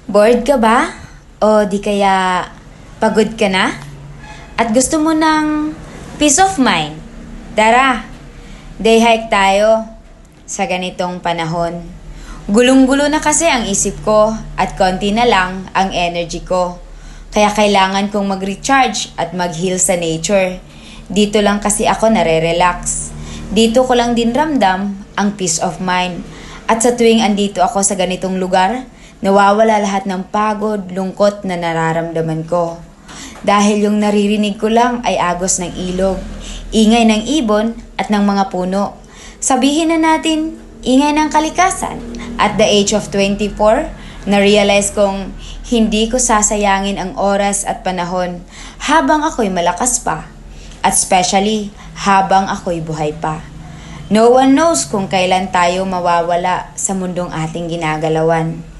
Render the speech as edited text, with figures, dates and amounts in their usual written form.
Bored ka ba? O di kaya pagod ka na? At gusto mo ng peace of mind? Tara, day hike tayo sa ganitong panahon. Gulong-gulo na kasi ang isip ko at konti na lang ang energy ko. Kaya kailangan kong mag-recharge at mag-heal sa nature. Dito lang kasi ako nare-relax. Dito ko lang din ramdam ang peace of mind. At sa tuwing andito ako sa ganitong lugar, nawawala lahat ng pagod, lungkot na nararamdaman ko. Dahil yung naririnig ko lang ay agos ng ilog, ingay ng ibon at ng mga puno. Sabihin na natin, ingay ng kalikasan. At the age of 24, na-realize kong hindi ko sasayangin ang oras at panahon habang ako'y malakas pa. At especially, habang ako'y buhay pa. No one knows kung kailan tayo mawawala sa mundong ating ginagalawan.